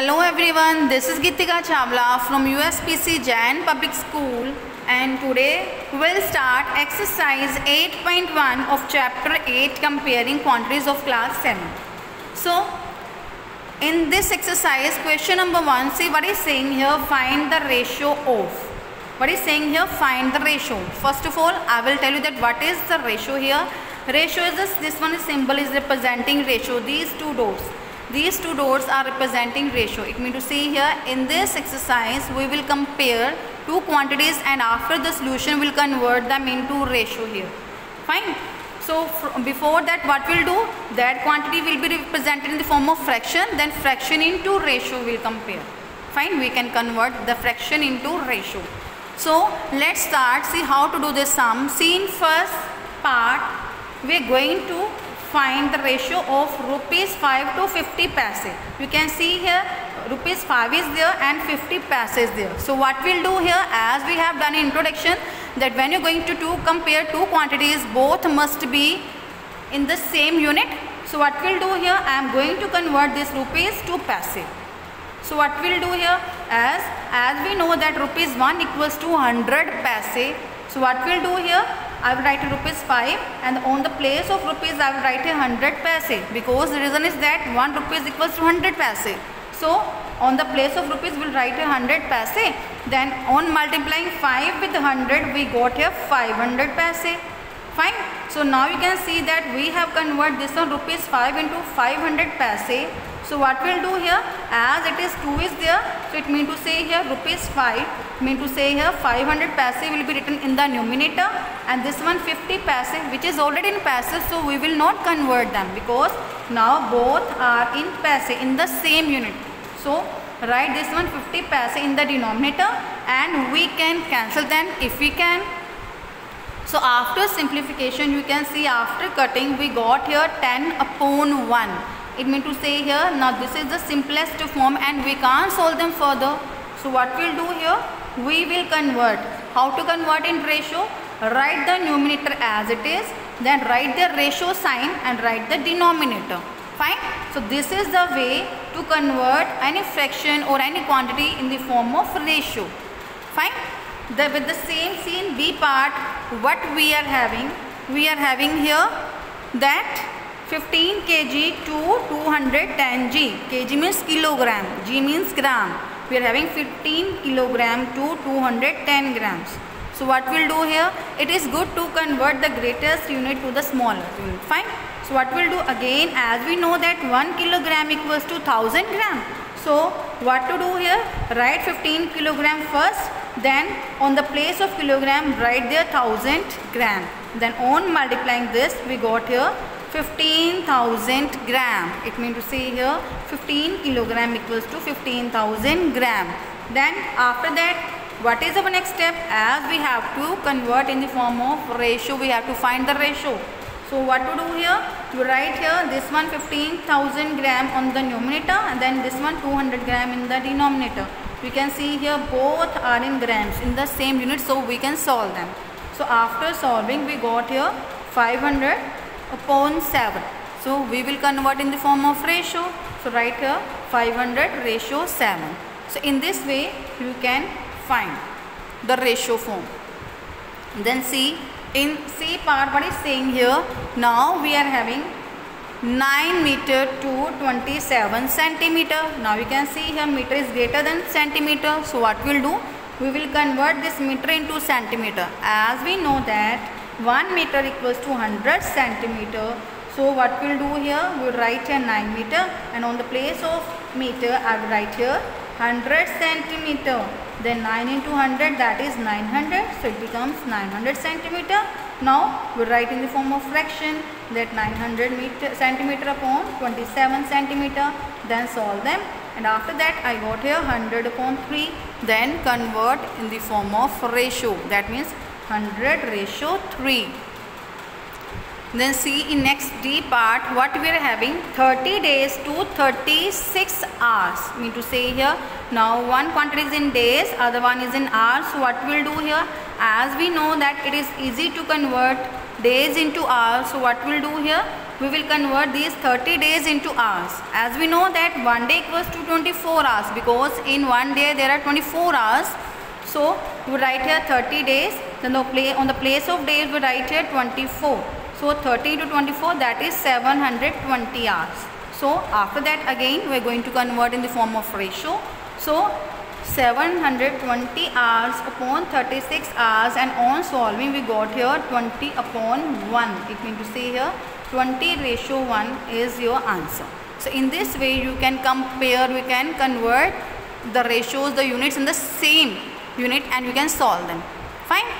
Hello everyone, this is Gitika Chawla from USPC Jain Public School, and today we will start exercise 8.1 of chapter 8, comparing quantities of class 7. So in this exercise, question number 1, see what is saying here, find the ratio of. What is saying here, find the ratio. First of all, I will tell you that what is the ratio here. Ratio is this one is symbol is representing ratio. These two dots are representing ratio. It means to see here in this exercise we will compare two quantities, and after the solution we will convert them into ratio here. Fine. So before that, what we'll do, that quantity will be represented in the form of fraction, then fraction into ratio will compare. Fine, we can convert the fraction into ratio. So let's start, see how to do this sum. See, in first part we are going to find the ratio of rupees 5 to 50 paise. You can see here rupees 5 is there and 50 paise is there. So what we'll do here, as we have done in introduction, that when you're going to compare two quantities, both must be in the same unit. So what we'll do here, I am going to convert this rupees to paise. So what we'll do here, as we know that rupees 1 equals to 100 paise. So what we'll do here, I will write rupees 5, and on the place of rupees I will write 100 paise, because the reason is that 1 rupees equals to 100 paise. So on the place of rupees we will write 100 paise. Then on multiplying 5 with 100 we got here 500 paise. Fine. So now you can see that we have converted this one rupees 5 into 500 paise. So what we'll do here, as it is 2 is there, so it means to say here rupees 5, mean to say here 500 paise will be written in the numerator, and this one 50 paise which is already in paise, so we will not convert them because now both are in paise in the same unit. So write this one 50 paise in the denominator, and we can cancel them if we can. So after simplification, you can see after cutting we got here 10 upon 1. It means to say here, now this is the simplest form and we can't solve them further. So what we'll do here, we will convert. How to convert in ratio? Write the numerator as it is, then write the ratio sign and write the denominator. Fine. So this is the way to convert any fraction or any quantity in the form of ratio. Fine. With the same scene B part, what we are having here that 15 kg to 210 g. Kg means kilogram, g means gram. We are having 15 kilogram to 210 grams. So what we'll do here, it is good to convert the greatest unit to the smaller unit. Fine. So what we'll do again, as we know that 1 kilogram equals to 1000 gram. So what to do here, write 15 kilogram first, then on the place of kilogram write there 1000 gram. Then on multiplying this we got here 15,000 gram. It means to say here 15 kilogram equals to 15,000 gram. Then after that, what is our next step? As we have to convert in the form of ratio, we have to find the ratio. So what to do here? You write here this one 15,000 gram on the numerator, and then this one 200 gram in the denominator. You can see here both are in grams in the same unit, so we can solve them. So after solving we got here 500 upon 7. So we will convert in the form of ratio. So write here 500 ratio 7. So in this way you can find the ratio form. Then see, in C part what is saying here, now we are having 9 meter to 27 centimeter. Now you can see here meter is greater than centimeter. So what we'll do, we will convert this meter into centimeter. As we know that 1 meter equals to 100 centimeter. So what we'll do here, we'll write here 9 meter, and on the place of meter I will write here 100 centimeter. Then 9 into 100, that is 900. So it becomes 900 centimeter. Now we write in the form of fraction that 900 centimeter upon 27 centimeter. Then solve them, and after that I got here 100 upon 3. Then convert in the form of ratio. That means 100 ratio 3. Then see in next D part what we are having, 30 days to 36 hours. Mean to say here, now one quantity is in days, other one is in hours. So what we will do here, as we know that it is easy to convert days into hours. So what we will do here, we will convert these 30 days into hours. As we know that 1 day equals to 24 hours, because in 1 day there are 24 hours. So we write here 30 days, then on the place of days we write here 24. So 30 to 24, that is 720 hours. So after that again we are going to convert in the form of ratio. So 720 hours upon 36 hours, and on solving we got here 20 upon 1. It means to say here 20:1 is your answer. So in this way you can compare, we can convert the ratios, the units in the same unit, and we can solve them. Fine.